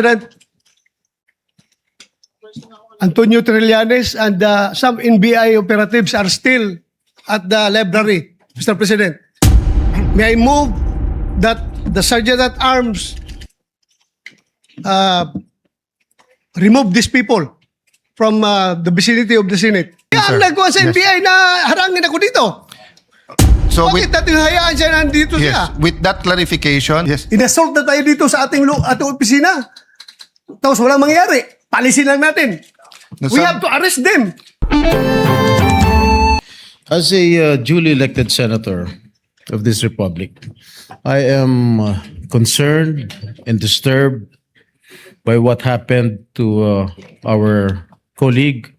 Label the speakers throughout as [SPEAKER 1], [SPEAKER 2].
[SPEAKER 1] President Antonio Trillanes and some NBI operatives are still at the library, Mr. President. May I move that the Sergeant at Arms remove these people from the vicinity of the Senate? Kaya ang nagkuha sa NBI na harangin ako dito.
[SPEAKER 2] So
[SPEAKER 1] Bakit natin hayaan siya nandito siya?
[SPEAKER 2] with that clarification,
[SPEAKER 1] Inassault na tayo dito sa ating opisina. Tapos walang mangyari. Palisin lang natin. We have to arrest them.
[SPEAKER 3] As a duly elected senator of this republic, I am concerned and disturbed by what happened to our colleague,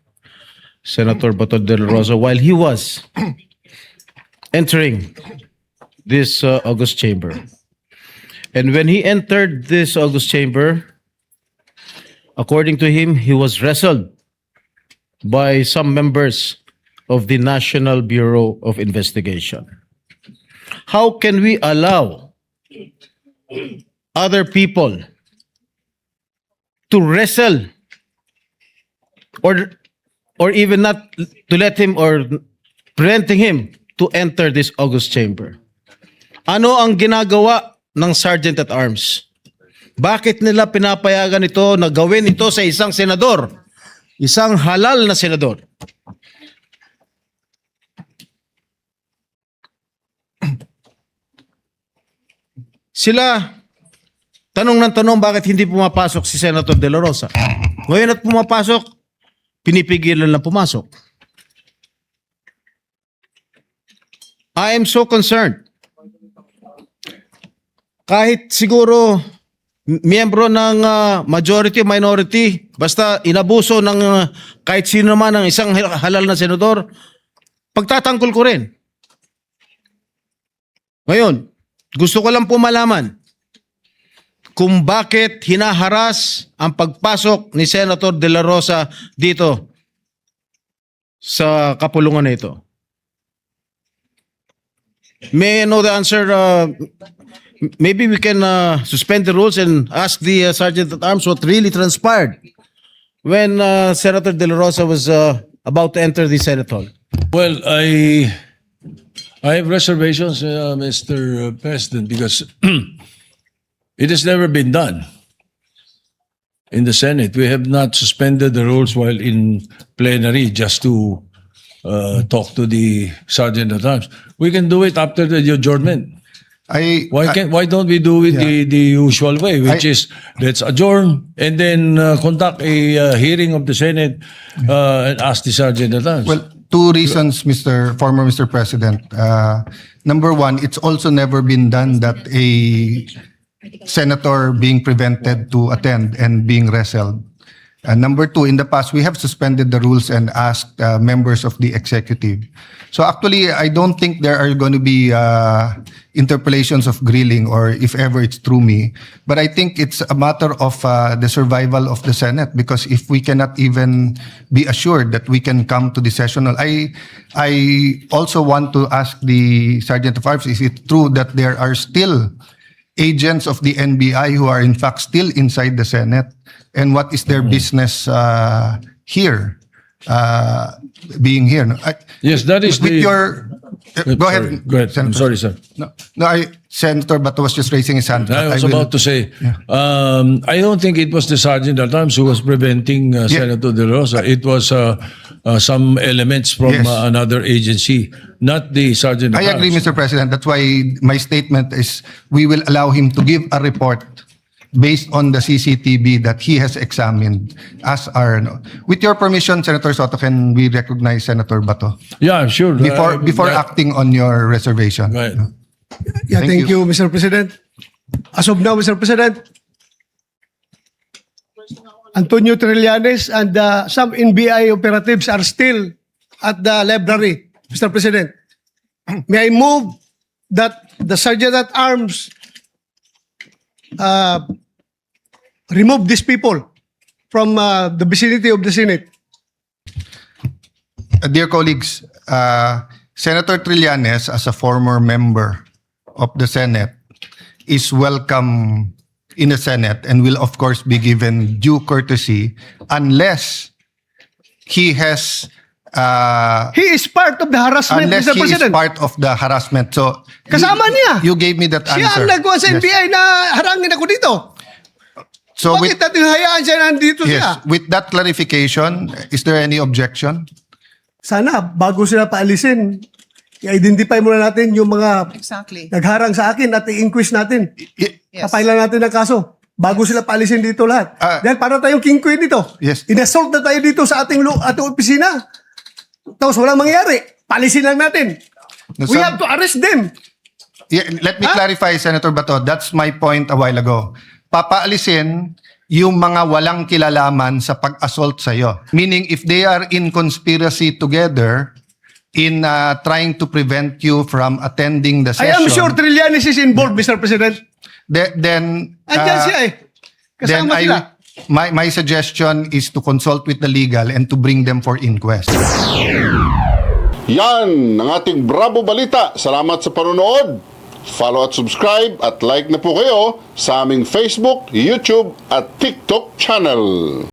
[SPEAKER 3] Senator Bato de la Rosa, while he was entering this August chamber. And when he entered this August chamber, according to him, he was wrestled by some members of the National Bureau of Investigation. How can we allow other people to wrestle or even not to let him or preventing him to enter this August chamber? Ano ang ginagawa ng Sergeant at Arms? Bakit nila pinapayagan ito na gawin ito sa isang senador? Isang halal na senador. Sila, tanong ng tanong bakit hindi pumapasok si Senator De La Rosa. Ngayon at pumapasok, pinipigilan lang pumasok. I am so concerned. Kahit siguro miyembro ng majority, minority, basta inabuso ng kahit sino naman ng isang halal na senador, pagtatanggol ko rin. Ngayon, gusto ko lang po malaman kung bakit hinaharas ang pagpasok ni Senator De La Rosa dito sa kapulungan na ito. May I know the answer? Maybe we can suspend the rules and ask the Sergeant at Arms what really transpired when Senator De La Rosa was about to enter the Senate Hall.
[SPEAKER 4] Well, I have reservations, Mr. President, because it has never been done in the Senate. We have not suspended the rules while in plenary just to talk to the Sergeant at Arms. We can do it after the adjournment. Why don't we do it the usual way, which is let's adjourn and then conduct a hearing of the Senate and ask the Sergeant at Arms.
[SPEAKER 2] Well, two reasons, former Mr. President. Number one, it's also never been done that a senator being prevented to attend and being wrestled. Number two, in the past, we have suspended the rules and asked members of the executive. So actually, I don't think there are going to be interpolations of grilling or if ever it's through me. But I think it's a matter of the survival of the Senate, because if we cannot even be assured that we can come to the sessional, I also want to ask the Sergeant of Arms, is it true that there are still agents of the NBI who are in fact still inside the Senate? And what is their business here, being here?
[SPEAKER 4] Yes, that is
[SPEAKER 2] with
[SPEAKER 4] the...
[SPEAKER 2] your... go ahead.
[SPEAKER 4] Go ahead. I'm
[SPEAKER 2] Senator.
[SPEAKER 4] sorry, sir.
[SPEAKER 2] No, Senator Bato was just raising his hand.
[SPEAKER 4] I was about to say, I don't think it was the Sergeant at Arms who was preventing Senator De La Rosa. It was some elements from
[SPEAKER 2] Yes.
[SPEAKER 4] another agency, not the Sergeant at
[SPEAKER 2] I
[SPEAKER 4] Arms.
[SPEAKER 2] agree, Mr. President. That's why my statement is we will allow him to give a report based on the CCTV that he has examined as our... With your permission, Senator Soto, can we recognize Senator Bato?
[SPEAKER 4] Yeah, sure.
[SPEAKER 2] Before acting on your reservation.
[SPEAKER 4] Right.
[SPEAKER 1] Yeah,
[SPEAKER 2] Thank
[SPEAKER 1] thank you, Mr. President. As of now, Mr. President, Antonio Trillanes and some NBI operatives are still at the library, Mr. President. May I move that the Sergeant at Arms remove these people from the vicinity of the Senate?
[SPEAKER 2] Dear colleagues, Senator Trillanes, as a former member of the Senate, is welcome in the Senate and will of course be given due courtesy unless he has
[SPEAKER 1] He is part of the harassment,
[SPEAKER 2] unless
[SPEAKER 1] Mr.
[SPEAKER 2] he is
[SPEAKER 1] President.
[SPEAKER 2] part of the harassment. So
[SPEAKER 1] Kasama niya.
[SPEAKER 2] You gave me that
[SPEAKER 1] Siya
[SPEAKER 2] answer.
[SPEAKER 1] ang nagawa sa
[SPEAKER 2] Yes.
[SPEAKER 1] NBI na harangin ako dito.
[SPEAKER 2] So
[SPEAKER 1] Bakit natin hayaan siya nandito
[SPEAKER 2] yes,
[SPEAKER 1] siya?
[SPEAKER 2] with that clarification, is there any objection?
[SPEAKER 1] Sana, bago sila paalisin, i-identify muna natin yung mga
[SPEAKER 5] Exactly.
[SPEAKER 1] nagharang sa akin at i-inquest natin.
[SPEAKER 2] Y-
[SPEAKER 5] Yes.
[SPEAKER 1] Kapailan natin ang kaso. Bago sila paalisin dito lahat. Dahil para tayong king queen dito.
[SPEAKER 2] Yes.
[SPEAKER 1] Inassault na tayo dito sa ating opisina. Tapos walang mangyari. Paalisin lang natin.
[SPEAKER 2] No,
[SPEAKER 1] We
[SPEAKER 2] some-
[SPEAKER 1] have to arrest them.
[SPEAKER 2] Yeah, let me clarify, Senator Bato. That's my point a while ago. Papaalisin yung mga walang kilalaman sa pag-assault sa'yo. Meaning, if they are in conspiracy together in trying to prevent you from attending the
[SPEAKER 1] I
[SPEAKER 2] session,
[SPEAKER 1] am sure Trillanes is involved, Mr. President.
[SPEAKER 2] then
[SPEAKER 1] Andyan siya eh.
[SPEAKER 2] then
[SPEAKER 1] Kasama sila.
[SPEAKER 2] my suggestion is to consult with the legal and to bring them for inquest.
[SPEAKER 6] Yan ang ating Bravo Balita. Salamat sa panonood. Follow at subscribe at like na po kayo sa aming Facebook, YouTube at TikTok channel.